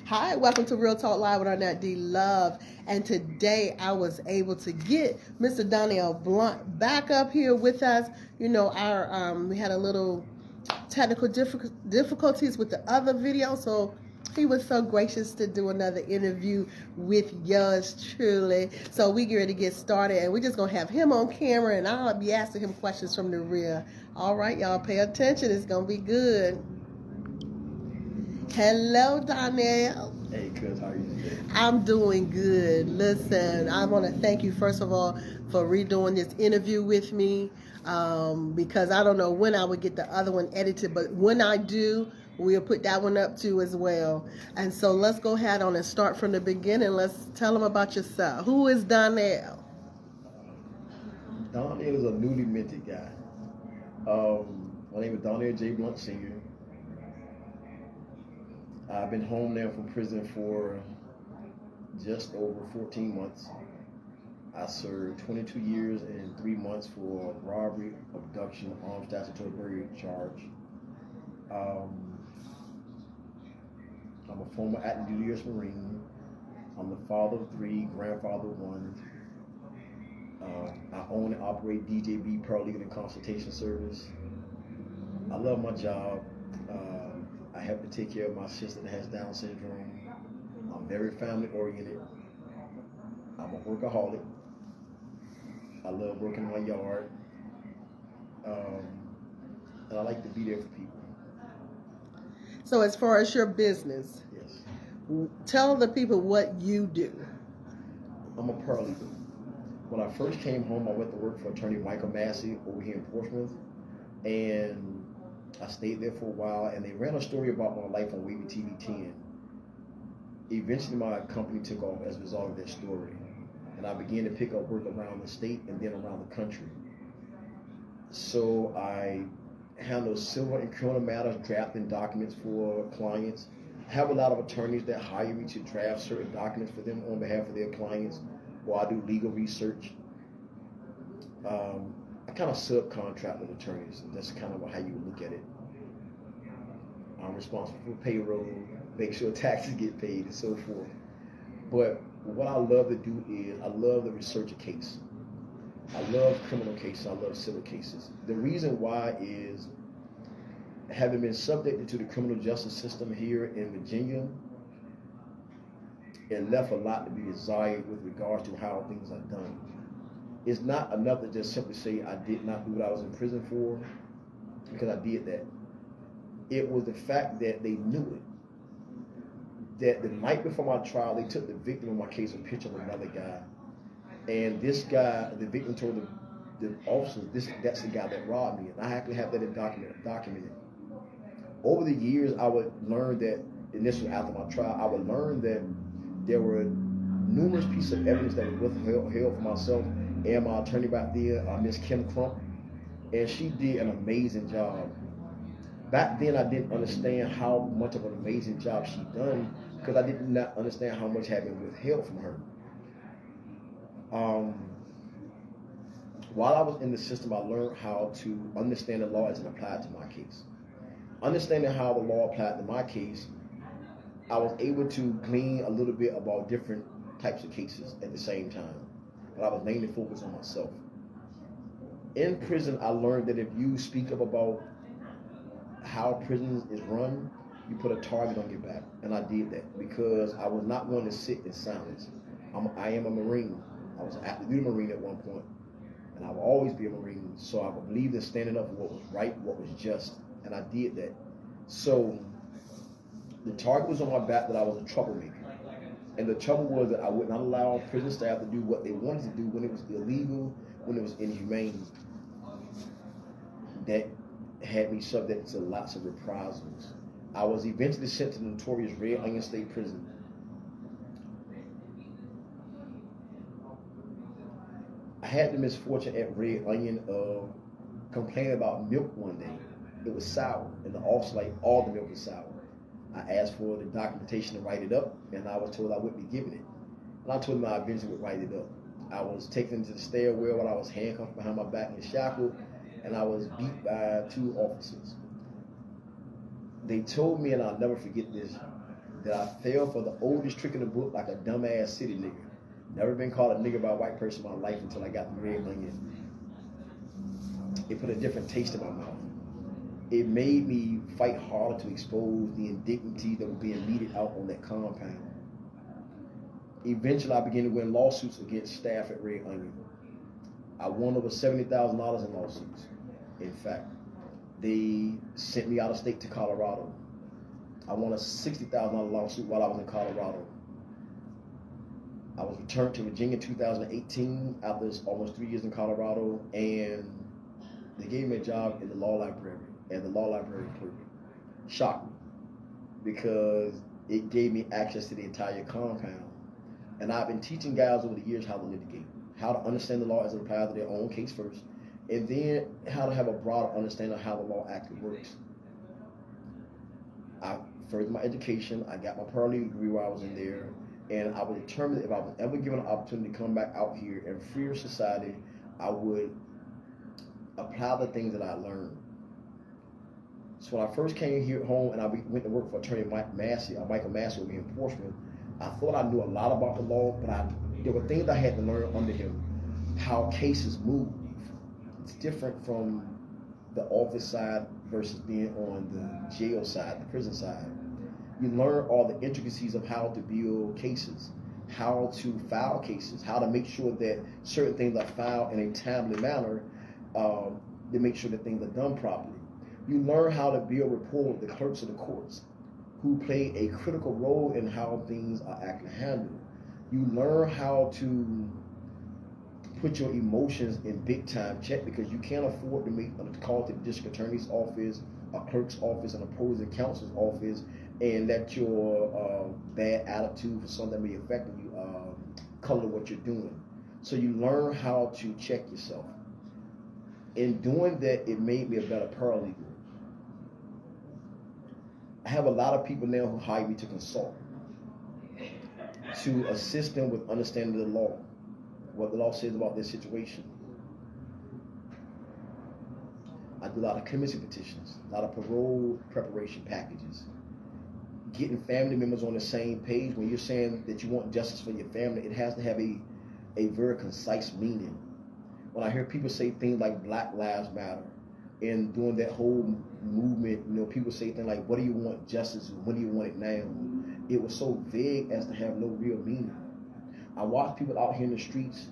Hi, welcome to Real Talk Live with wArnette D Love. And today I was able to get Mr. Donell Blount back up here with us. You know, we had a little technical difficulties with the other video, so he was so gracious to do another interview with yours truly. So we get ready to get started, and we're just gonna have him on camera, and I'll be asking him questions from the rear. All right, y'all, pay attention. It's gonna be good. Hello, Donell. Hey, cuz, how are you today? I'm doing good. Listen, I want to thank you, first of all, for redoing this interview with me, because I don't know when I would get the other one edited, but when I do, we'll put that one up too as well. And so let's go ahead on and start from the beginning. Let's tell them about yourself. Who is Donell? Donell is a newly minted guy. My name is Donell J. Blount Sr. I've been home now from prison for just over 14 months. I served 22 years and 3 months for robbery, abduction, armed statutory burglary charge. I'm a former active duty U.S. Marine. I'm the father of 3, grandfather of 1. I own and operate DJB Paralegal and Consultation Service. I love my job. I help to take care of my sister that has Down syndrome. I'm very family oriented. I'm a workaholic. I love working in my yard. And I like to be there for people. So as far as your business, Yes. tell the people what you do. I'm a paralegal. When I first came home, I went to work for attorney Michael Massey over here in Portsmouth. And I stayed there for a while, and they ran a story about my life on Wavy TV 10. Eventually, my company took off as a result of that story, and I began to pick up work around the state and then around the country. So I handle civil and criminal matters, drafting documents for clients. I have a lot of attorneys that hire me to draft certain documents for them on behalf of their clients, while I do legal research. I kind of subcontract with attorneys. That's kind of how you would look at it. I'm responsible for payroll, make sure taxes get paid, and so forth. But what I love to do is I love to research a case. I love criminal cases. I love civil cases. The reason why is, having been subjected to the criminal justice system here in Virginia, it left a lot to be desired with regards to how things are done. It's not enough to just simply say I did not do what I was in prison for, because I did that. It was the fact that they knew it. That the night before my trial, they took the victim of my case a picture of another guy. And this guy, the victim told the officers, that's the guy that robbed me. And I actually have that documented. Over the years, I would learn that, and this was after my trial, I would learn that there were numerous pieces of evidence that was withheld for myself and my attorney back there, Miss Kim Crump, and she did an amazing job. Back then, I didn't understand how much of an amazing job she done, because I did not understand how much had been withheld from her. While I was in the system, I learned how to understand the law as it applied to my case. Understanding how the law applied to my case, I was able to glean a little bit about different types of cases at the same time. But I was mainly focused on myself. In prison, I learned that if you speak up about how prison is run, you put a target on your back. And I did that because I was not one to sit in silence. I am a Marine. I was an active duty Marine at one point, and I will always be a Marine. So I believed in standing up for what was right, what was just, and I did that. So the target was on my back that I was a troublemaker. And the trouble was that I would not allow prison staff to do what they wanted to do when it was illegal, when it was inhumane. That had me subject to lots of reprisals. I was eventually sent to the notorious Red Onion State Prison. I had the misfortune at Red Onion of complaining about milk one day. It was sour, and the officer, like, all the milk was sour. I asked for the documentation to write it up, and I was told I wouldn't be given it. And I told them I eventually would write it up. I was taken to the stairwell while I was handcuffed behind my back and shackled, and I was beat by 2 officers. They told me, and I'll never forget this, that I fell for the oldest trick in the book like a dumbass city nigga. Never been called a nigga by a white person in my life until I got the red onion. It put a different taste in my mouth. It made me fight harder to expose the indignity that was being meted out on that compound. Eventually, I began to win lawsuits against staff at Red Onion. I won over $70,000 in lawsuits. In fact, they sent me out of state to Colorado. I won a $60,000 lawsuit while I was in Colorado. I was returned to Virginia in 2018 after almost 3 years in Colorado, and they gave me a job in the law library, as the law library clerk. Shocked me, because it gave me access to the entire compound. And I've been teaching guys over the years how to litigate, how to understand the law as it applies to their own case first, and then how to have a broader understanding of how the law actually works. I furthered my education. I got my paralegal degree while I was in there, and I was determined that if I was ever given an opportunity to come back out here and free society, I would apply the things that I learned. So when I first came here home and I went to work for attorney Michael Massey over here in Portsmouth, I thought I knew a lot about the law, but there were things I had to learn under him, how cases move. It's different from the office side versus being on the jail side, the prison side. You learn all the intricacies of how to build cases, how to file cases, how to make sure that certain things are filed in a timely manner, to make sure that things are done properly. You learn how to build rapport with the clerks of the courts, who play a critical role in how things are actually handled. You learn how to put your emotions in big time check, because you can't afford to make a call to the district attorney's office, a clerk's office, an opposing counsel's office, and let your bad attitude for something that may affect you color what you're doing. So you learn how to check yourself. In doing that, it made me a better paralegal. I have a lot of people now who hire me to consult, to assist them with understanding the law, what the law says about their situation. I do a lot of clemency petitions, a lot of parole preparation packages, getting family members on the same page. When you're saying that you want justice for your family, it has to have a very concise meaning. When I hear people say things like Black Lives Matter, and during that whole movement, people say things like, what do you want justice, when do you want it now? It was so vague as to have no real meaning. I watch people out here in the streets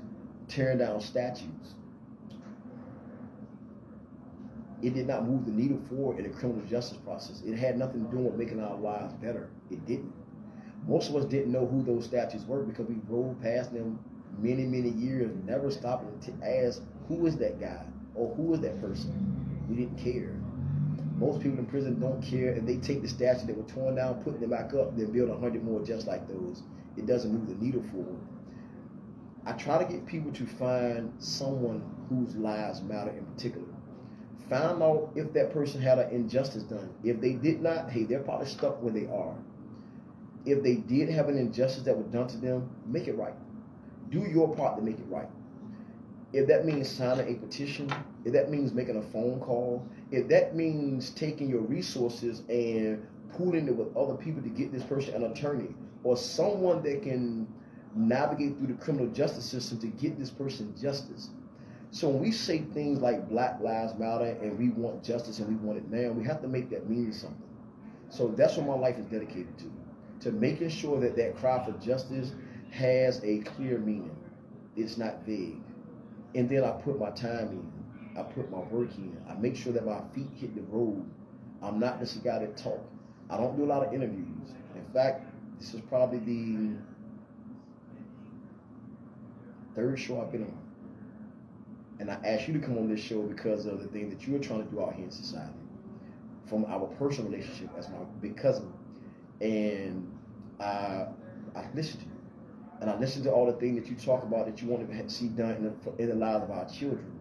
tearing down statues. It did not move the needle forward in the criminal justice process. It had nothing to do with making our lives better. It didn't. Most of us didn't know who those statues were because we rolled past them many, many years, never stopping to ask, who is that guy or who is that person? We didn't care. Most people in prison don't care, and they take the statues that were torn down, put them back up, then build 100 more just like those. It doesn't move the needle forward. I try to get people to find someone whose lives matter in particular. Find out if that person had an injustice done. If they did not, hey, they're probably stuck where they are. If they did have an injustice that was done to them, make it right. Do your part to make it right. If that means signing a petition, if that means making a phone call, if that means taking your resources and pooling it with other people to get this person an attorney or someone that can navigate through the criminal justice system to get this person justice. So when we say things like Black Lives Matter and we want justice and we want it now, we have to make that mean something. So that's what my life is dedicated to making sure that that cry for justice has a clear meaning. It's not vague. And then I put my time in. I put my work in. I make sure that my feet hit the road. I'm not just a guy that talk. I don't do a lot of interviews. In fact, this is probably the third show I've been on. And I asked you to come on this show because of the thing that you are trying to do out here in society. From our personal relationship as my big cousin. And I listened to you. And I listened to all the things that you talk about that you want to see done in the lives of our children.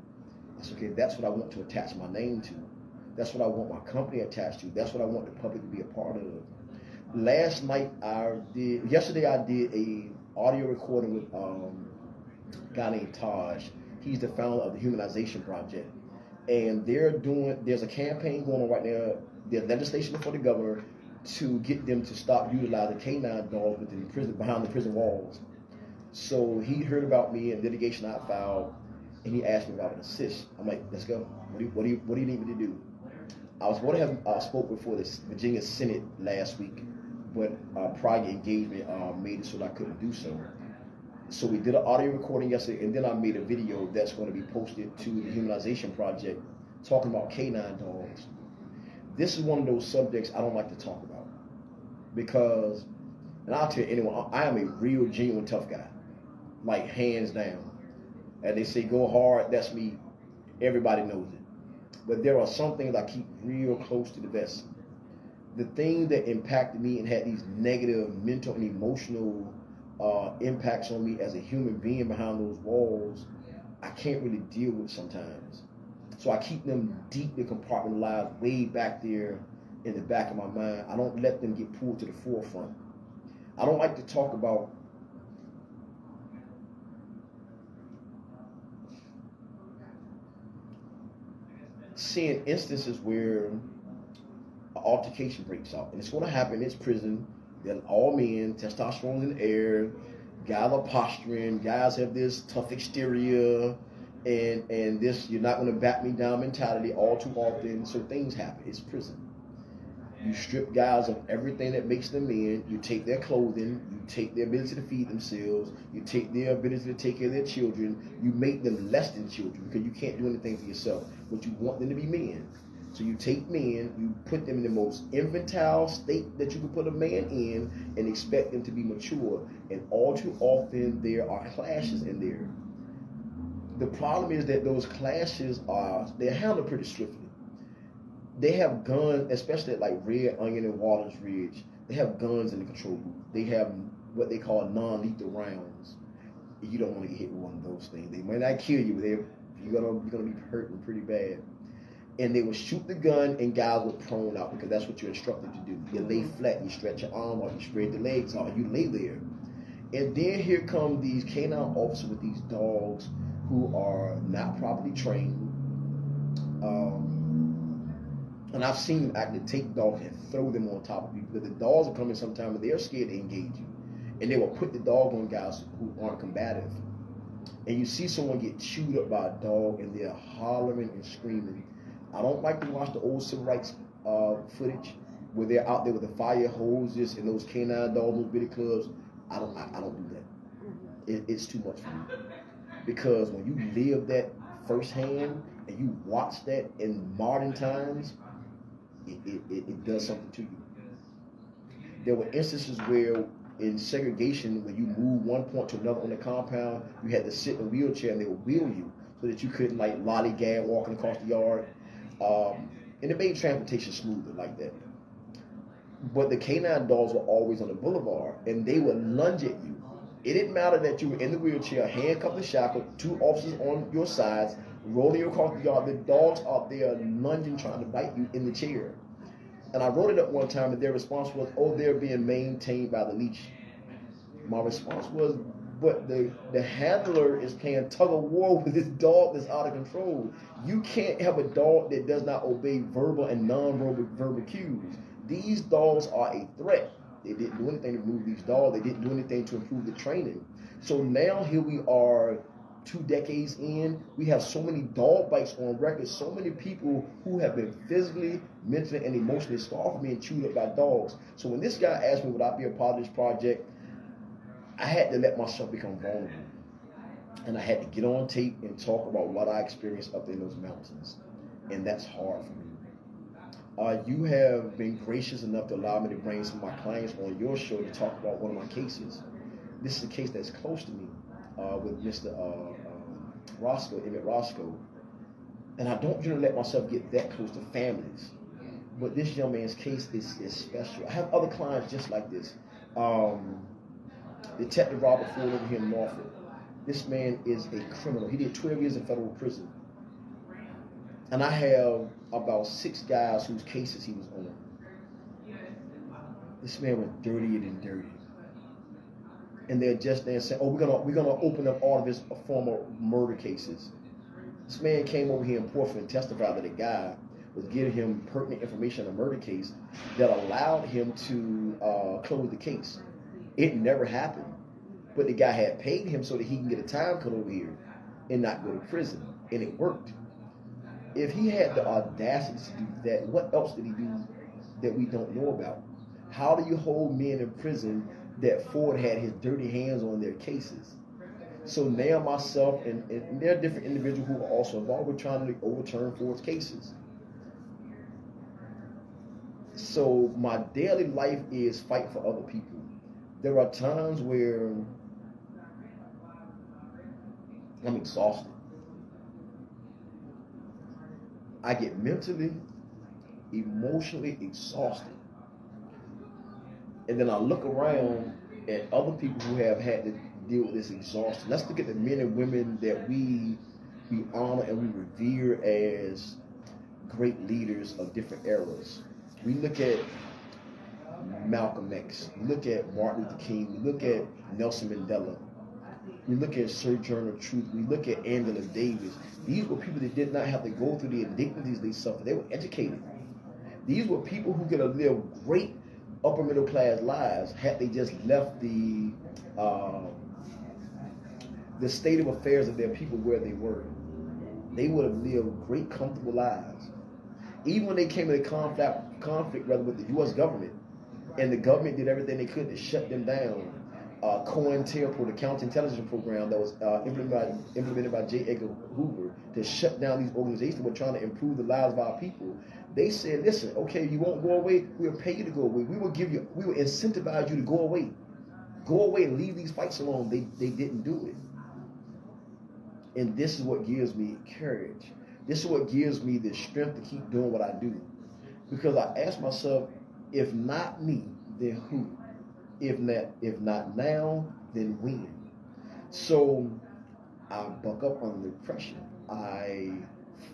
That's okay. That's what I want to attach my name to. That's what I want my company attached to. That's what I want the public to be a part of. Yesterday I did a audio recording with a guy named Taj. He's the founder of the Humanization Project. And there's a campaign going on right now. There's legislation before the governor to get them to stop utilizing canine dogs within the prison, behind the prison walls. So he heard about me and litigation I filed, and he asked me if I would assist. I'm like, let's go. What do you need me to do? I was going to have spoke before the Virginia Senate last week, but prior engagement made it so that I couldn't do so. So we did an audio recording yesterday, and then I made a video that's going to be posted to the Humanization Project talking about canine dogs. This is one of those subjects I don't like to talk about because, and I'll tell anyone, I am a real, genuine tough guy, like hands down. And they say go hard, that's me. Everybody knows it. But there are some things I keep real close to the vest. The thing that impacted me and had these negative mental and emotional impacts on me as a human being behind those walls, I can't really deal with sometimes. So I keep them deeply compartmentalized way back there in the back of my mind. I don't let them get pulled to the forefront. I don't like to talk about seeing instances where an altercation breaks out. And it's going to happen in this prison. They're all men, testosterone's in the air, guys are posturing, guys have this tough exterior, and this you're not going to back me down mentality all too often. So things happen. It's prison. You strip guys of everything that makes them men. You take their clothing. You take their ability to feed themselves. You take their ability to take care of their children. You make them less than children because you can't do anything for yourself. But you want them to be men. So you take men, you put them in the most infantile state that you can put a man in and expect them to be mature. And all too often there are clashes in there. The problem is that those clashes they're handled pretty swiftly. They have guns, especially at like Red Onion and Waters Ridge. They have guns in the control booth. They have what they call non-lethal rounds. You don't want to get hit with one of those things. They might not kill you, but you're gonna be hurting pretty bad. And they would shoot the gun, and guys would prone out because that's what you're instructed to do. You lay flat, you stretch your arm out, you spread the legs out, you lay there. And then here come these canine officers with these dogs who are not properly trained. And I've seen them actually take dogs and throw them on top of people. Because the dogs are coming sometimes and they're scared to engage you. And they will put the dog on guys who aren't combative. And you see someone get chewed up by a dog and they're hollering and screaming. I don't like to watch the old civil rights footage where they're out there with the fire hoses and those canine dogs, those billy clubs. I don't do that. It's too much for me. Because when you live that firsthand and you watch that in modern times, it does something to you. There were instances where in segregation, when you move one point to another on the compound, you had to sit in a wheelchair and they would wheel you so that you couldn't like lollygag walking across the yard. And it made transportation smoother like that. But the canine dogs were always on the boulevard and they would lunge at you. It didn't matter that you were in the wheelchair, handcuffed and shackled, two officers on your sides, rolling you across the yard. The dogs out there lunging, trying to bite you in the chair. And I wrote it up one time, and their response was, "Oh, they're being maintained by the leash." My response was, "But the handler is playing tug of war with this dog that's out of control. You can't have a dog that does not obey verbal and non-verbal cues. These dogs are a threat." They didn't do anything to move these dogs. They didn't do anything to improve the training. So now here we are 2 decades in. We have so many dog bites on record. So many people who have been physically, mentally, and emotionally scarred from being chewed up by dogs. So when this guy asked me would I be a part of this project, I had to let myself become vulnerable. And I had to get on tape and talk about what I experienced up in those mountains. And that's hard for me. You have been gracious enough to allow me to bring some of my clients on your show to talk about one of my cases. This is a case that's close to me with Mr. Roscoe, Emmett Roscoe. And I don't generally let myself get that close to families. But this young man's case is special. I have other clients just like this. Detective Robert Ford over here in Norfolk. This man is a criminal. He did 12 years in federal prison. And I have about 6 guys whose cases he was on. This man was dirtier than dirty. And they're just there saying, "Oh, we're gonna open up all of his former murder cases." This man came over here in Portland and testified that a guy was giving him pertinent information on a murder case that allowed him to close the case. It never happened. But the guy had paid him so that he can get a time cut over here and not go to prison. And it worked. If he had the audacity to do that, what else did he do that we don't know about? How do you hold men in prison that Ford had his dirty hands on their cases? So now myself and there are different individuals who are also involved with trying to overturn Ford's cases. So my daily life is fight for other people. There are times where I'm exhausted. I get mentally, emotionally exhausted. And then I look around at other people who have had to deal with this exhaustion. Let's look at the men and women that we honor and we revere as great leaders of different eras. We look at Malcolm X. We look at Martin Luther King. We look at Nelson Mandela. We look at Sojourner Truth. We look at Angela Davis. These were people that did not have to go through the indignities they suffered. They were educated. These were people who could have lived great upper middle class lives had they just left the state of affairs of their people where they were. They would have lived great, comfortable lives. Even when they came into conflict with the U.S. government, and the government did everything they could to shut them down. COINTELPRO, the counterintelligence program that was implemented by J. Edgar Hoover to shut down these organizations that were trying to improve the lives of our people. They said, listen, okay, you won't go away, we'll pay you to go away. We will incentivize you to go away. Go away and leave these fights alone. They didn't do it. And this is what gives me courage. This is what gives me the strength to keep doing what I do. Because I ask myself, if not me, then who? If not now, then when? So I buck up under pressure. I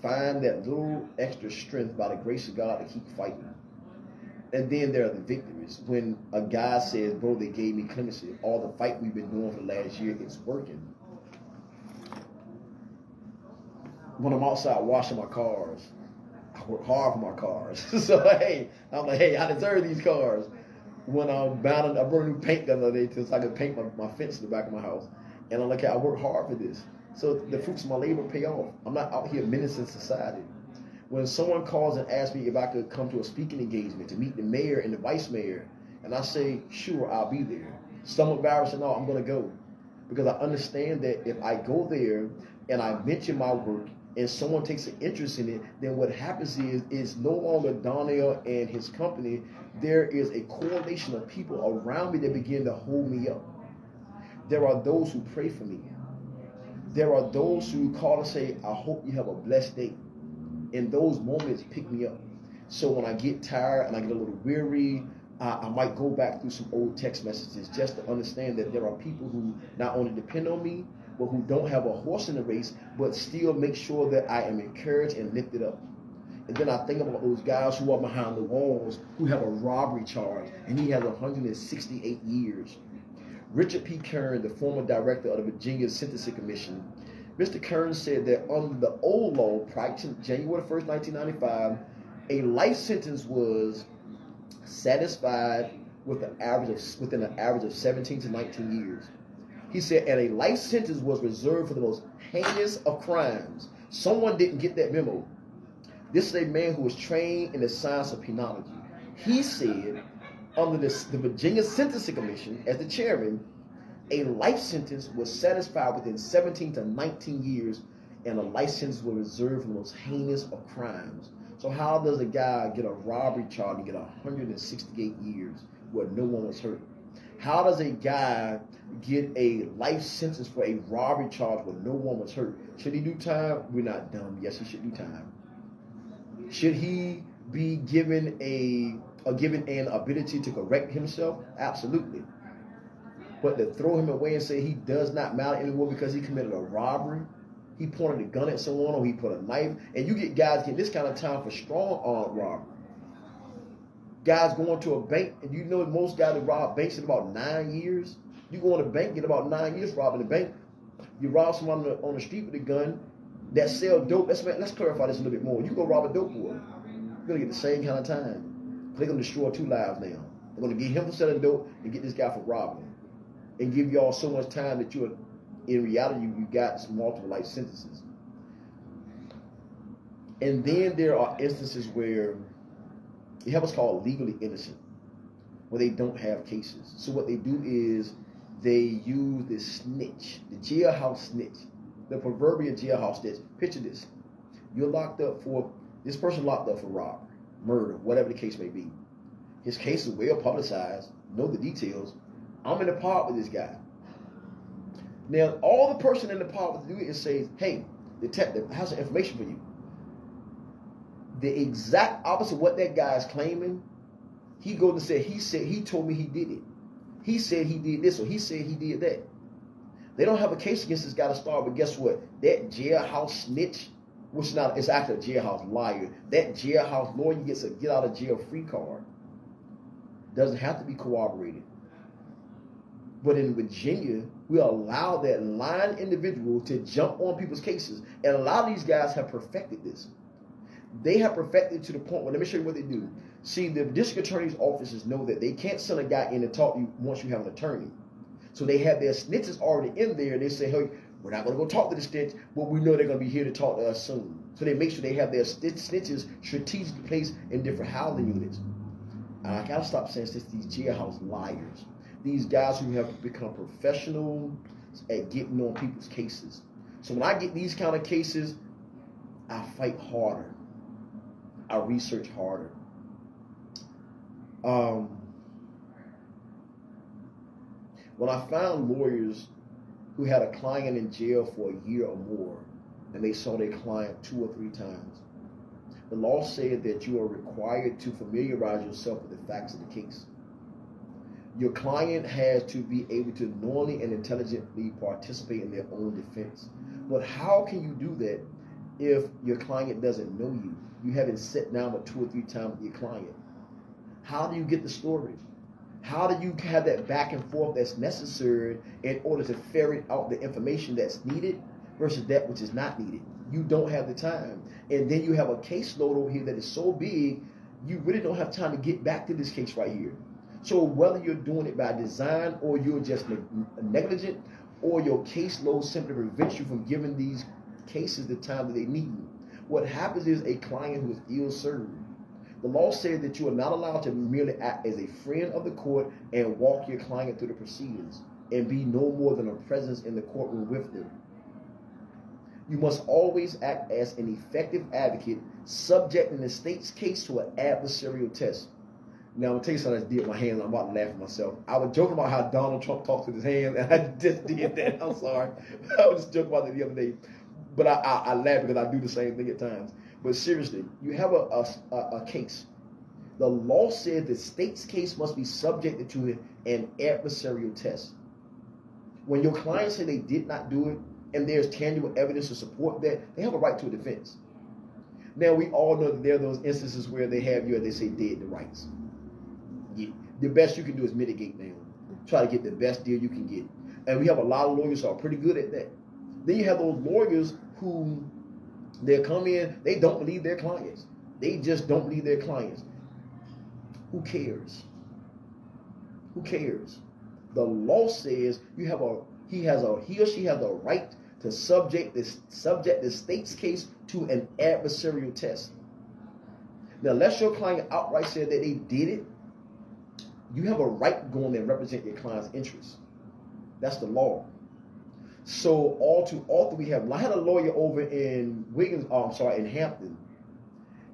find that little extra strength by the grace of God to keep fighting. And then there are the victories. When a guy says, bro, they gave me clemency. All the fight we've been doing for the last year, it's working. When I'm outside washing my cars, I work hard for my cars. So, I'm like, I deserve these cars. When I brought a new paint gun the other day so I could paint my fence in the back of my house. And I'm like, I work hard for this. So the fruits of my labor pay off. I'm not out here menacing society. When someone calls and asks me if I could come to a speaking engagement to meet the mayor and the vice mayor, and I say, sure, I'll be there. Some embarrassed and all, I'm going to go. Because I understand that if I go there and I mention my work and someone takes an interest in it, then what happens is no longer Donell and his company. There is a correlation of people around me that begin to hold me up. There are those who pray for me. There are those who call and say, I hope you have a blessed day. And those moments pick me up. So when I get tired and I get a little weary, I might go back through some old text messages just to understand that there are people who not only depend on me, but who don't have a horse in the race, but still make sure that I am encouraged and lifted up. And then I think about those guys who are behind the walls who have a robbery charge, and he has 168 years. Richard P. Kern, the former director of the Virginia Sentencing Commission, Mr. Kern said that under the old law, prior to January 1st, 1995, a life sentence was satisfied with within an average of 17 to 19 years. He said, and a life sentence was reserved for the most heinous of crimes. Someone didn't get that memo. This is a man who was trained in the science of penology. He said, under the Virginia Sentencing Commission, as the chairman, a life sentence was satisfied within 17 to 19 years, and a life sentence was reserved for the most heinous of crimes. So how does a guy get a robbery charge and get 168 years where no one was hurt? How does a guy get a life sentence for a robbery charge where no one was hurt? Should he do time? We're not dumb. Yes, he should do time. Should he be given an ability to correct himself? Absolutely. But to throw him away and say he does not matter anymore because he committed a robbery, he pointed a gun at someone or he put a knife, and you get guys getting this kind of time for strong armed robbery. Guys going to a bank, and you know most guys that rob banks in about 9 years. You go in a bank, get about 9 years robbing the bank. You rob someone on the street with a gun that sell dope. Let's clarify this a little bit more. You go rob a dope boy. You're going to get the same kind of time. They're going to destroy 2 lives now. They're going to get him for selling dope and get this guy for robbing him. And give y'all so much time that you're, in reality, you got multiple life sentences. And then there are instances where you have what's called legally innocent, where they don't have cases. So what they do is they use this snitch, the jailhouse snitch, the proverbial jailhouse snitch. Picture this. You're locked up for, this person locked up for robbery, murder, whatever the case may be. His case is well publicized, know the details. I'm in the park with this guy. Now, all the person in the park will do is say, hey, detective, I have some information for you. The exact opposite of what that guy is claiming, he goes and said, he told me he did it. He said he did this, or he said he did that. They don't have a case against this guy to start, but guess what? That jailhouse snitch, which is not, it's actually a jailhouse liar, that jailhouse lawyer gets a get out of jail free card. Doesn't have to be corroborated. But in Virginia, we allow that lying individual to jump on people's cases. And a lot of these guys have perfected this. They have perfected to the point where, let me show you what they do. See, the district attorney's offices know that they can't send a guy in and talk to you once you have an attorney. So they have their snitches already in there. They say, hey, we're not going to go talk to the snitch, but we know they're going to be here to talk to us soon. So they make sure they have their snitches strategically placed in different housing units. And I got to stop saying this, these jailhouse liars. These guys who have become professional at getting on people's cases. So when I get these kind of cases, I fight harder. I research harder. When I found lawyers who had a client in jail for a year or more, and they saw their client 2 or 3 times, the law said that you are required to familiarize yourself with the facts of the case. Your client has to be able to knowingly and intelligently participate in their own defense. But how can you do that if your client doesn't know you? You haven't sat down with 2 or 3 times with your client. How do you get the story? How do you have that back and forth that's necessary in order to ferret out the information that's needed versus that which is not needed? You don't have the time. And then you have a caseload over here that is so big, you really don't have time to get back to this case right here. So whether you're doing it by design or you're just negligent, or your caseload simply prevents you from giving these cases the time that they need, what happens is a client who is ill-served. The law says that you are not allowed to merely act as a friend of the court and walk your client through the proceedings and be no more than a presence in the courtroom with them. You must always act as an effective advocate, subjecting the state's case to an adversarial test. Now, I'm going to tell you something I did with my hands. I'm about to laugh at myself. I was joking about how Donald Trump talks with his hands, and I just did that. I'm sorry. I was just joking about it the other day. But I laugh because I do the same thing at times. But seriously, you have a case. The law says the state's case must be subjected to an adversarial test. When your clients say they did not do it, and there's tangible evidence to support that, they have a right to a defense. Now, we all know that there are those instances where they have you and they say dead to rights. Yeah. The best you can do is mitigate now. Try to get the best deal you can get. And we have a lot of lawyers who are pretty good at that. Then you have those lawyers who, they come in, they don't believe their clients. They just don't believe their clients. Who cares? Who cares? The law says he or she has a right to subject the state's case to an adversarial test. Now, unless your client outright said that they did it, you have a right to go in there and represent your client's interests. That's the law. So all too often we have, I had a lawyer over in in Hampton,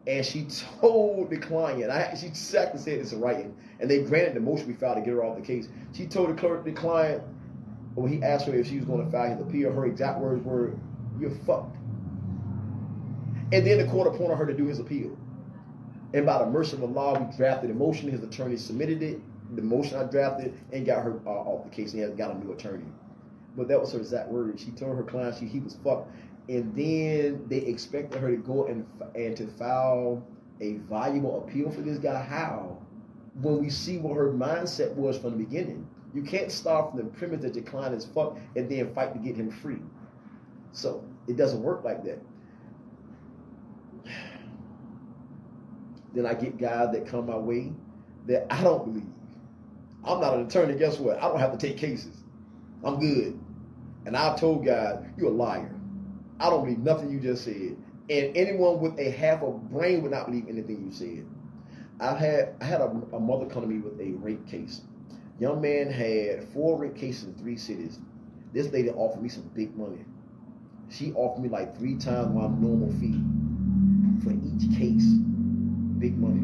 and she told the client, she exactly said this in writing, and they granted the motion we filed to get her off the case. She told the client, when he asked her if she was going to file his appeal, her exact words were, "You're fucked." And then the court appointed her to do his appeal. And by the mercy of the law, we drafted a motion. His attorney submitted it, the motion I drafted, and got her off the case. And got a new attorney. But that was her exact word. She told her client he was fucked. And then they expected her to go and to file a valuable appeal for this guy. How? When we see what her mindset was from the beginning. You can't start from the premise that your client is fucked and then fight to get him free. So it doesn't work like that. Then I get guys that come my way that I don't believe. I'm not an attorney. Guess what? I don't have to take cases. I'm good. And I've told guys, you're a liar. I don't believe nothing you just said. And anyone with a half a brain would not believe anything you said. I had a mother come to me with a rape case. Young man had 4 rape cases in 3 cities. This lady offered me some big money. She offered me like 3 times my normal fee for each case. Big money.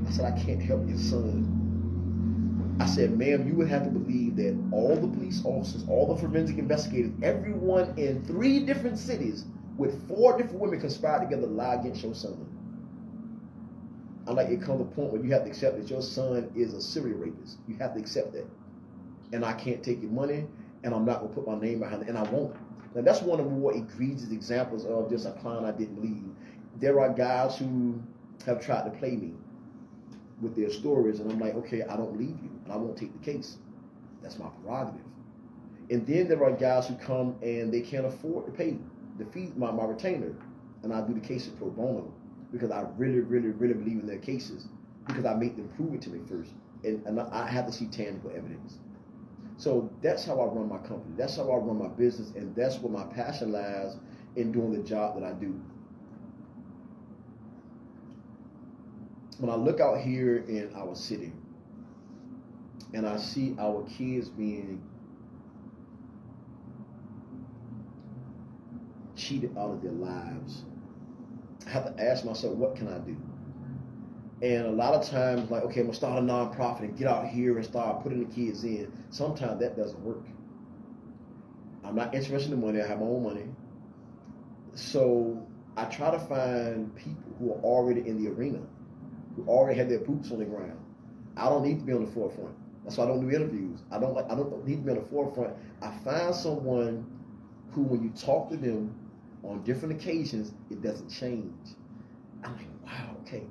I said, I can't help your son. I said, ma'am, you would have to believe that all the police officers, all the forensic investigators, everyone in 3 different cities with 4 different women conspired together to lie against your son. I'm like, it comes to a point where you have to accept that your son is a serial rapist. You have to accept that. And I can't take your money, and I'm not going to put my name behind it, and I won't. Now, that's one of the more egregious examples of just a client I didn't believe. There are guys who have tried to play me with their stories, and I'm like, okay, I don't believe you, and I won't take the case. That's my prerogative. And then there are guys who come and they can't afford to pay the fee, my retainer, and I do the cases pro bono because I really, really, really believe in their cases because I make them prove it to me first, and I have to see tangible evidence. So that's how I run my company. That's how I run my business, and that's where my passion lies in doing the job that I do. When I look out here in our city and I see our kids being cheated out of their lives, I have to ask myself, what can I do? And a lot of times, like, okay, I'm going to start a nonprofit and get out here and start putting the kids in. Sometimes that doesn't work. I'm not interested in the money. I have my own money. So I try to find people who are already in the arena, who already have their boots on the ground. I don't need to be on the forefront. That's why I don't do interviews. I don't need to be on the forefront. I find someone who, when you talk to them on different occasions, it doesn't change. I'm like, wow, okay,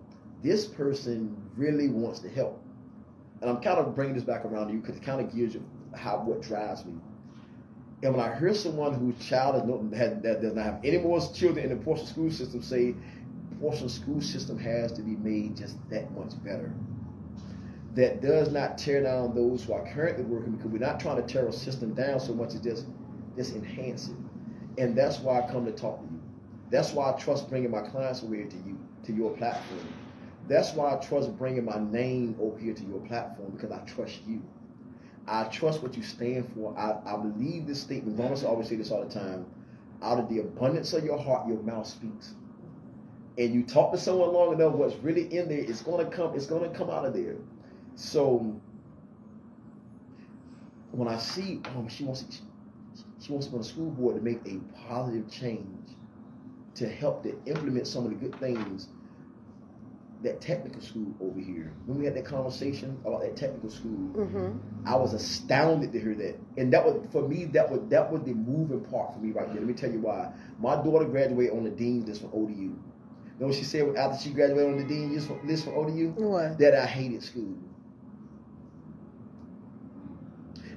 this person really wants to help. And I'm kind of bringing this back around to you because it kind of gives you what drives me. And when I hear someone whose child that does not have any more children in the Portia school system say, Portia school system has to be made just that much better. That does not tear down those who are currently working, because we're not trying to tear a system down so much as just enhance it. And that's why I come to talk to you. That's why I trust bringing my clients over here to you, to your platform. That's why I trust bringing my name over here to your platform, because I trust you. I trust what you stand for. I believe this statement. Vaughn always say this all the time. Out of the abundance of your heart, your mouth speaks. And you talk to someone long enough, what's really in there is going to come. It's going to come out of there. So when I see she wants to be on the school board to make a positive change, to help to implement some of the good things, that technical school over here. When we had that conversation about that technical school, I was astounded to hear that. And that was, for me, that was the moving part for me right there. Let me tell you why. My daughter graduated on the dean's list from ODU. You know what she said after she graduated on the dean's list from ODU? What? That I hated school.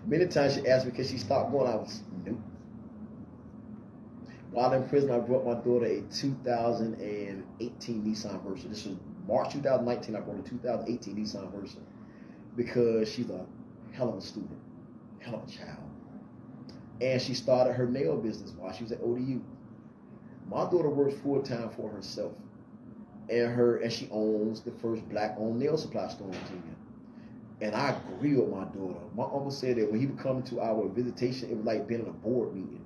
Many times she asked me because she stopped going. I was, while in prison, I brought my daughter a 2018 Nissan Versa. This was March 2019. I brought a 2018 Nissan Versa because she's a hell of a student, hell of a child. And she started her nail business while she was at ODU. My daughter works full time for herself, and she owns the first black-owned nail supply store in Virginia. And I agree with my daughter. My uncle said that when he would come to our visitation, it was like being in a board meeting.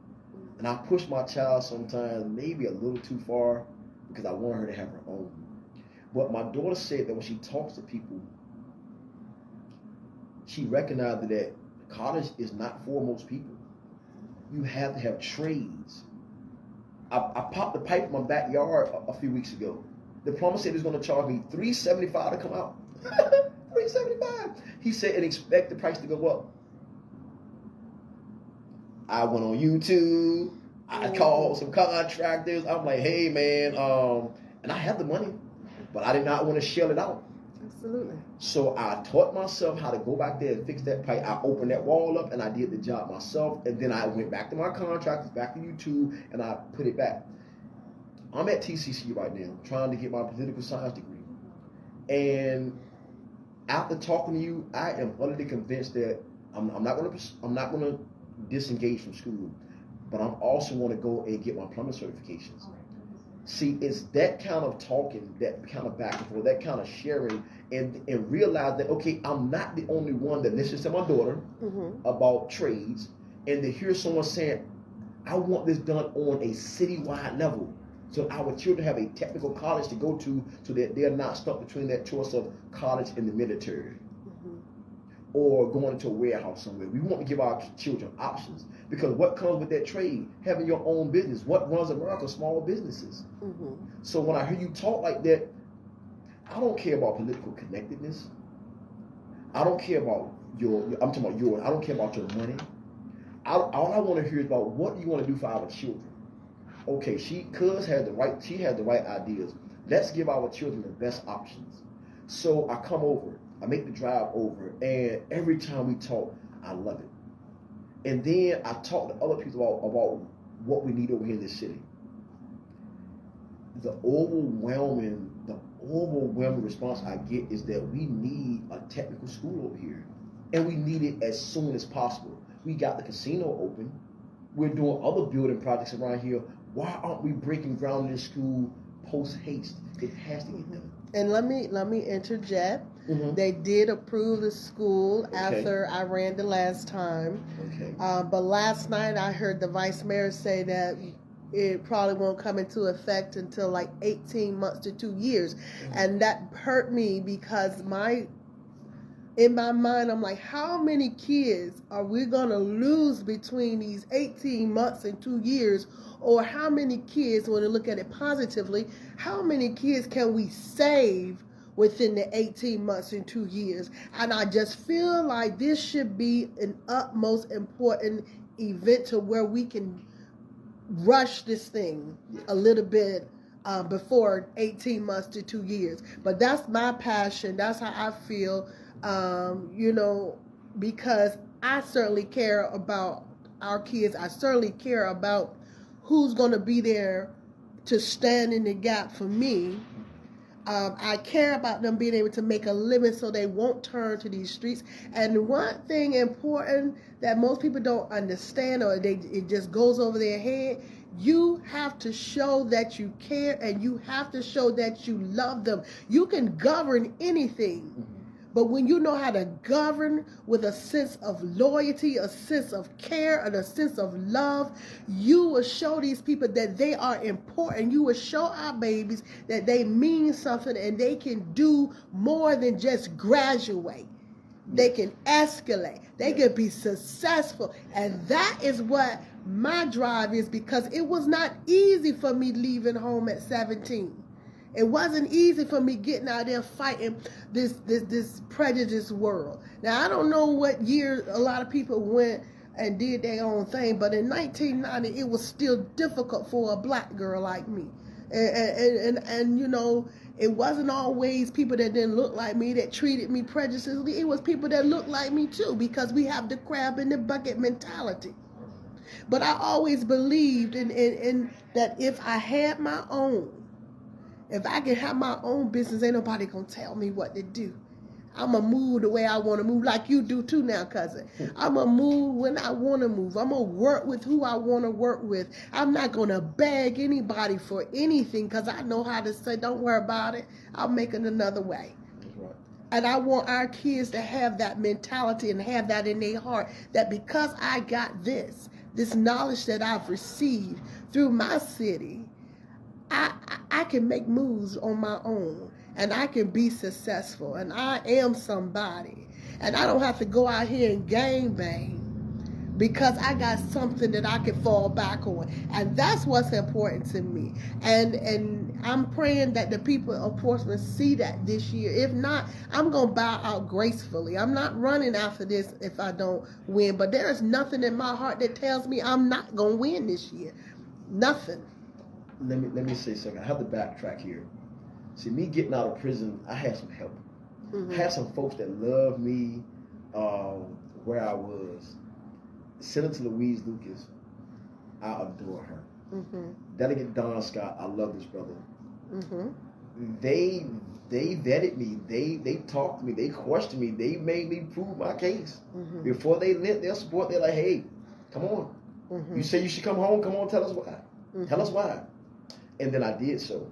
And I push my child sometimes maybe a little too far because I want her to have her own. But my daughter said that when she talks to people, she recognized that college is not for most people. You have to have trades. I popped the pipe in my backyard a few weeks ago. The plumber said he was going to charge me $375 to come out. $375. He said, and expect the price to go up. I went on YouTube. I called some contractors. I'm like, hey man, and I have the money, but I did not want to shell it out. Absolutely. So I taught myself how to go back there and fix that pipe. I opened that wall up and I did the job myself. And then I went back to my contractors, back to YouTube, and I put it back. I'm at TCC right now, trying to get my political science degree. And after talking to you, I am utterly convinced that I'm not going to disengage from school, but I'm also want to go and get my plumbing certifications. See, it's that kind of talking, that kind of back and forth, that kind of sharing, and realize that, okay, I'm not the only one that listens to my daughter about trades, and to hear someone saying, I want this done on a citywide level, so our children have a technical college to go to, so that they're not stuck between that choice of college and the military, or going into a warehouse somewhere. We want to give our children options, because what comes with that trade? Having your own business. What runs America? Small businesses. So when I hear you talk like that, I don't care about political connectedness. I don't care about I'm talking about yours. I don't care about your money. All I want to hear is about what you want to do for our children. Okay, she had the right ideas. Let's give our children the best options. So I come over, I make the drive over, and every time we talk, I love it. And then I talk to other people about what we need over here in this city. The overwhelming response I get is that we need a technical school over here, and we need it as soon as possible. We got the casino open. We're doing other building projects around here. Why aren't we breaking ground in this school post haste? It has to get done. And let me interject. They did approve the school after I ran the last time. But last night I heard the vice mayor say that it probably won't come into effect until like 18 months to 2 years. And that hurt me, because in my mind, I'm like, how many kids are we going to lose between these 18 months and 2 years? Or how many kids, when you look at it positively, how many kids can we save within the 18 months and 2 years? And I just feel like this should be an utmost important event to where we can rush this thing a little bit before 18 months to 2 years. But that's my passion. That's how I feel, because I certainly care about our kids. I certainly care about who's going to be there to stand in the gap for me. I care about them being able to make a living so they won't turn to these streets. And one thing important that most people don't understand, or it just goes over their head, you have to show that you care, and you have to show that you love them. You can govern anything. But when you know how to govern with a sense of loyalty, a sense of care, and a sense of love, you will show these people that they are important. You will show our babies that they mean something, and they can do more than just graduate. They can escalate. They can be successful. And that is what my drive is, because it was not easy for me leaving home at 17. It wasn't easy for me getting out there fighting this prejudice world. Now, I don't know what year a lot of people went and did their own thing, but in 1990, it was still difficult for a black girl like me. And it wasn't always people that didn't look like me that treated me prejudiciously. It was people that looked like me too, because we have the crab in the bucket mentality. But I always believed in that if I had my own, if I can have my own business, ain't nobody gonna tell me what to do. I'm gonna move the way I want to move, like you do too now, cousin. I'm gonna move when I want to move. I'm gonna work with who I want to work with. I'm not gonna beg anybody for anything, because I know how to say, don't worry about it. I'll make it another way. That's right. And I want our kids to have that mentality and have that in their heart, that because I got this knowledge that I've received through my city, I can make moves on my own, and I can be successful, and I am somebody, and I don't have to go out here and gangbang, because I got something that I can fall back on. And that's what's important to me. And I'm praying that the people of Portsmouth see that this year. If not, I'm going to bow out gracefully. I'm not running after this if I don't win, but there is nothing in my heart that tells me I'm not going to win this year. Nothing. Let me say something. I have to backtrack here. See, me getting out of prison, I had some help. I had some folks that loved me where I was. Senator Louise Lucas, I adore her. Delegate Don Scott, I love this brother. They They vetted me. They talked to me. They questioned me. They made me prove my case. Mm-hmm. Before they lent their support, they're like, hey, come on. Mm-hmm. You say you should come home. Come on, tell us why. Mm-hmm. Tell us why. And then I did so.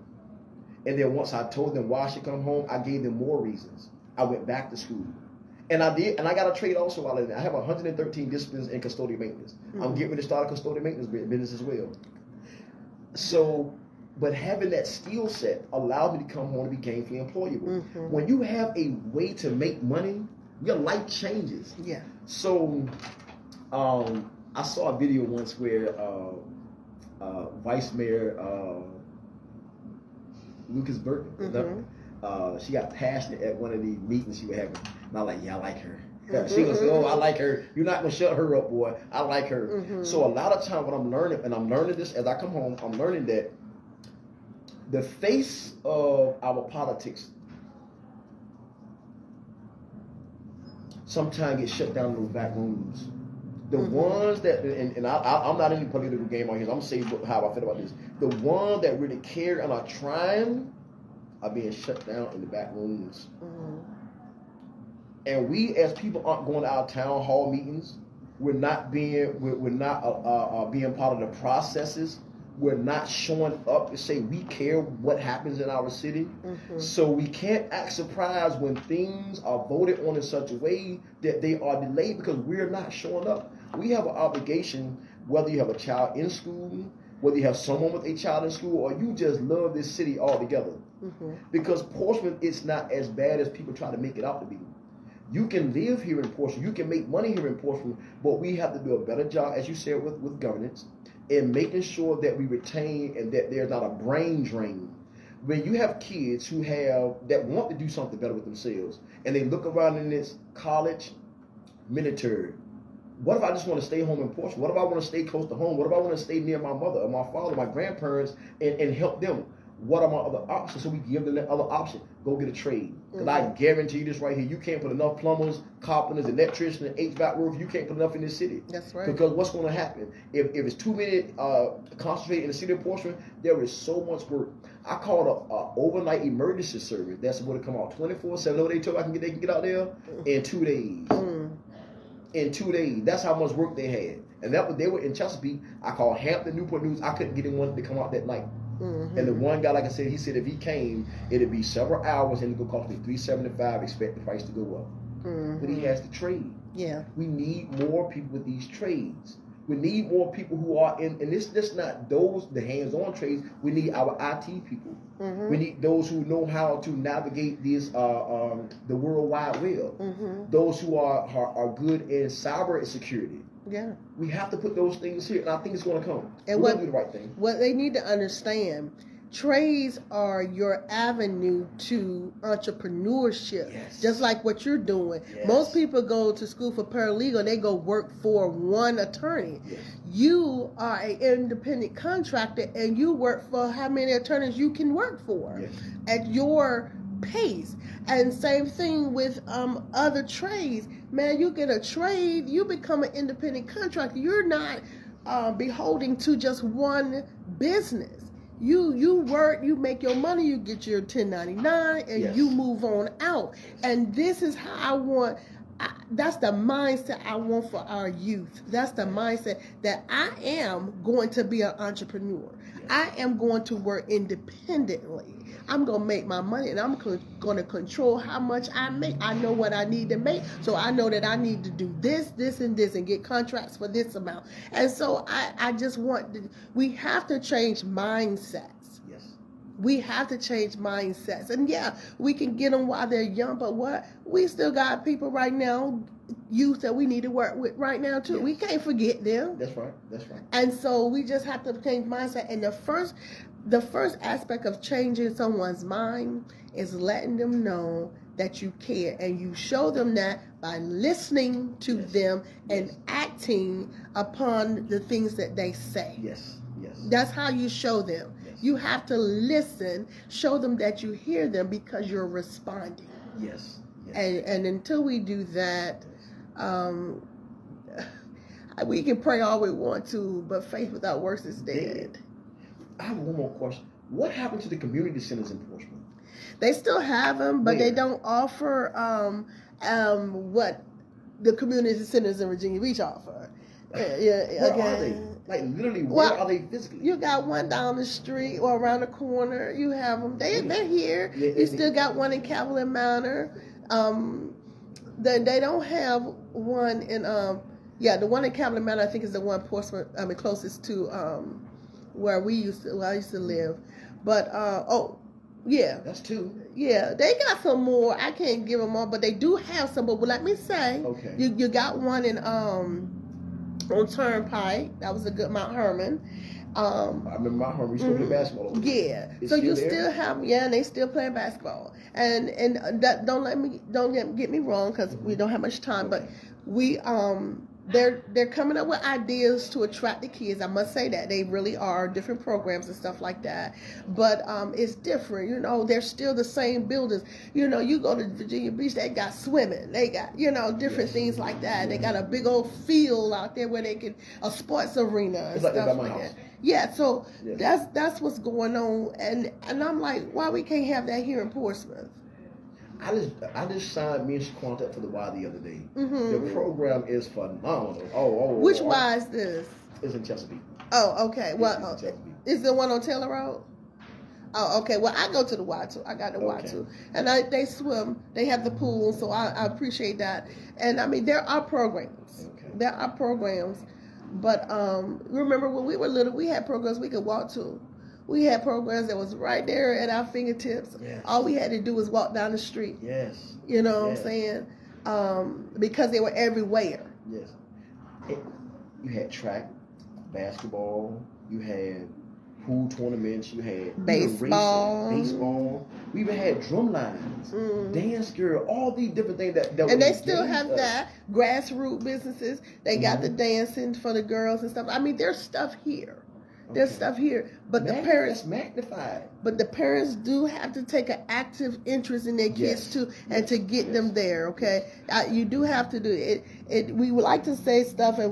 And then once I told them why I should come home, I gave them more reasons. I went back to school. And I did, and I got a trade also while I was there. I have 113 disciplines in custodial maintenance. Mm-hmm. I'm getting ready to start a custodial maintenance business as well. So, but having that skill set allowed me to come home and be gainfully employable. Mm-hmm. When you have a way to make money, your life changes. Yeah. So, I saw a video once where Vice Mayor Lucas Burton, mm-hmm. She got passionate at one of the meetings she was having. And I was like, yeah, I like her. Mm-hmm. She gonna say, oh, I like her. You're not gonna shut her up, boy. I like her. Mm-hmm. So a lot of time when I'm learning, and I'm learning this as I come home, I'm learning that the face of our politics sometimes get shut down in those back rooms. The mm-hmm. ones that, and I'm not in the political game on here, so I'm saying how I feel about this. The ones that really care and are trying are being shut down in the back rooms. Mm-hmm. And we as people aren't going to our town hall meetings. We're not being being part of the processes. We're not showing up to say we care what happens in our city. Mm-hmm. So we can't act surprised when things are voted on in such a way that they are delayed because we're not showing up. We have an obligation, whether you have a child in school, whether you have someone with a child in school, or you just love this city altogether. Mm-hmm. Because Portsmouth is not as bad as people try to make it out to be. You can live here in Portsmouth. You can make money here in Portsmouth, but we have to do a better job, as you said, with governance and making sure that we retain and that there's not a brain drain. When you have kids that want to do something better with themselves, and they look around in this college, military, what if I just want to stay home in Portsmouth? What if I want to stay close to home? What if I want to stay near my mother or my father, my grandparents, and help them? What are my other options? So we give them that other option. Go get a trade. Because I guarantee you this right here, you can't put enough plumbers, carpenters, electricians, and HVAC workers. You can't put enough in this city. That's right. Because what's going to happen? If it's too many concentrated in the city of Portsmouth, there is so much work. I called a overnight emergency service. That's what it come out 24/7. Know what they told me they can get out there in 2 days. In 2 days. That's how much work they had. And they were in Chesapeake. I called Hampton, Newport News. I couldn't get anyone to come out that night. Mm-hmm. And the one guy, like I said, he said if he came, it'd be several hours and it would cost me $375. Expect the price to go up. Mm-hmm. But he has to trade. Yeah, we need more people with these trades. We need more people who are in, and it's just not the hands-on trades. We need our IT people. Mm-hmm. We need those who know how to navigate this the World Wide Web. Mm-hmm. Those who are good in cyber security. Yeah, we have to put those things here, and I think it's going to come. And we're going to do the right thing. What they need to understand, trades are your avenue to entrepreneurship, yes. Just like what you're doing. Yes. Most people go to school for paralegal, they go work for one attorney. Yes. You are an independent contractor, and you work for how many attorneys you can work for, yes. At your pace. And same thing with other trades. Man, you get a trade, you become an independent contractor. You're not beholden to just one business. You work, you make your money, you get your 1099, and yes. You move on out. And this is how that's the mindset I want for our youth. That's the mindset that I am going to be an entrepreneur. Yes. I am going to work independently. I'm going to make my money, and I'm going to control how much I make. I know what I need to make, so I know that I need to do this, and this, and get contracts for this amount. And so I just we have to change mindsets. Yes. We have to change mindsets. And yeah, we can get them while they're young, but we still got people right now, youth that we need to work with right now too. Yes. We can't forget them. That's right. And so we just have to change mindset. And the first aspect of changing someone's mind is letting them know that you care, and you show them that by listening to yes. them and yes. acting upon the things that they say. Yes. That's how you show them. Yes. You have to listen, show them that you hear them because you're responding. Yes. And until we do that, we can pray all we want to, but faith without works is dead. I have one more question. What happened to the community centers in Portsmouth? They still have them, but they don't offer what the community centers in Virginia Beach offer. Where are they? Like literally, where are they physically? You got one down the street or around the corner. You have them. They're here. You still got one in Cavalier Manor. They don't have one in the one in Cavalier Manor I think is the one Portsmouth closest to where I used to live. But yeah, that's two. Yeah, they got some more. I can't give them all, but they do have some. But let me say, okay, you got one in on Turnpike. That was a good Mount Herman. I remember Mount Herman. We still play basketball. Yeah, so you still have and they still playing basketball. And that don't get me wrong because we don't have much time, but we they're coming up with ideas to attract the kids. I must say that they really are different programs and stuff like that. But it's different, They're still the same buildings. You go to Virginia Beach, they got swimming, they got different things like that. They got a big old field out there where they can a sports arena and stuff like that. Yeah, so that's what's going on, and I'm like, why we can't have that here in Portsmouth? I just signed me and Shaquanta up for the Y the other day. The program is phenomenal. Which Y is this? It's in Chesapeake. Oh, okay. Well, is the one on Taylor Road? Oh, okay. Well, I go to the Y too. I got the Y too, and they swim. They have the pool, so I appreciate that. And I mean, there are programs. Okay. There are programs, but remember when we were little, we had programs we could walk to. We had programs that was right there at our fingertips. Yes. All we had to do was walk down the street. Yes. You know what I'm saying? Because they were everywhere. Yes. You had track, basketball, you had pool tournaments, you had baseball. We even had drum lines, dance girl, all these different things that and they still have that. Grassroots businesses. They got the dancing for the girls and stuff. I mean, there's stuff here. There's stuff here, but the parents magnified. But the parents do have to take an active interest in their kids too, and to get them there. Okay, you do have to do it. We would like to say stuff, and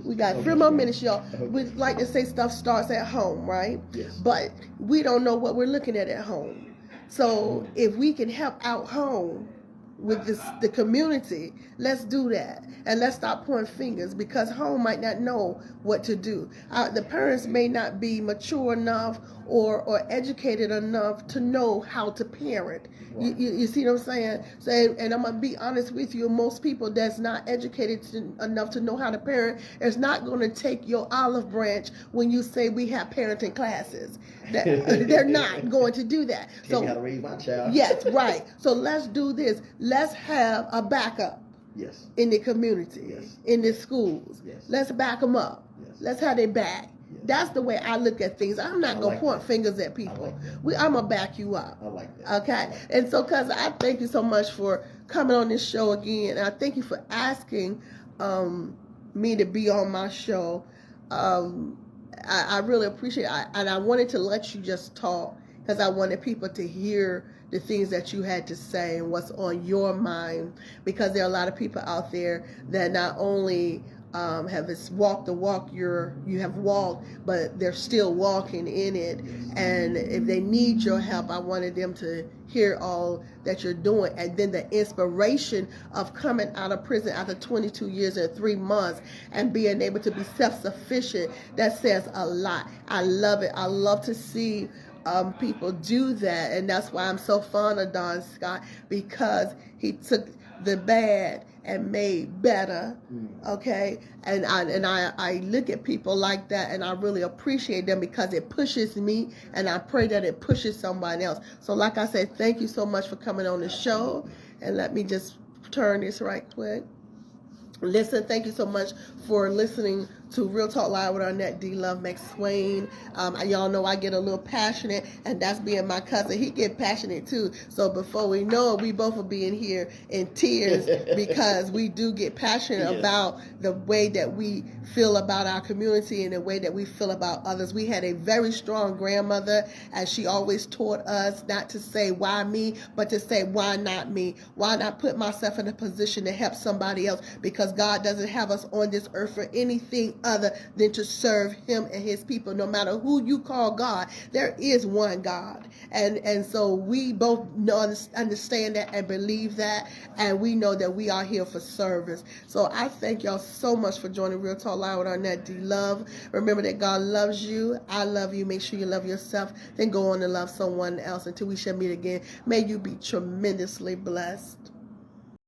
we got 3 more minutes, y'all. We'd like to say stuff starts at home, right? Yes. But we don't know what we're looking at home. So if we can help out home with the community, let's do that, and let's stop pointing fingers, because home might not know what to do. The parents may not be mature enough or educated enough to know how to parent. Right. You see what I'm saying? So, and I'm gonna be honest with you, most people that's not educated enough to know how to parent is not going to take your olive branch when you say we have parenting classes. They're not going to do that. Tell me how to raise my child. Yes, right. So let's do this. Let's have a backup. Yes. In the community. Yes. In the schools. Yes. Let's back them up. Yes. Let's have their back. Yes. That's the way I look at things. I'm not going to point fingers at people. I'm going to back you up. I like that. Okay? And so, cuz I thank you so much for coming on this show again. And I thank you for asking me to be on my show. I really appreciate it. And I wanted to let you just talk, because I wanted people to hear the things that you had to say and what's on your mind, because there are a lot of people out there that not only have walked the walk you have walked, but they're still walking in it. And if they need your help, I wanted them to hear all that you're doing, and then the inspiration of coming out of prison after 22 years and 3 months and being able to be self-sufficient. That says a lot. I love it. I love to see people do that, and that's why I'm so fond of Don Scott, because he took the bad and made better. Okay, and I look at people like that, and I really appreciate them, because it pushes me, and I pray that it pushes somebody else. So like I said, thank you so much for coming on the show, and let me just turn this right quick. Listen, thank you so much for listening to Real Talk Live with wArnette D. Love McSwain. Y'all know I get a little passionate, and that's being my cousin. He get passionate too. So before we know it, we both will be in here in tears, because we do get passionate about the way that we feel about our community and the way that we feel about others. We had a very strong grandmother, and she always taught us not to say why me, but to say why not me? Why not put myself in a position to help somebody else? Because God doesn't have us on this earth for anything other than to serve him and his people. No matter who you call God, there is one God. And so we both understand that and believe that, and we know that we are here for service. So I thank y'all so much for joining Real Talk Live with W'Arnette D. Love. Remember that God loves you. I love you. Make sure you love yourself. Then go on and love someone else. Until we shall meet again, may you be tremendously blessed.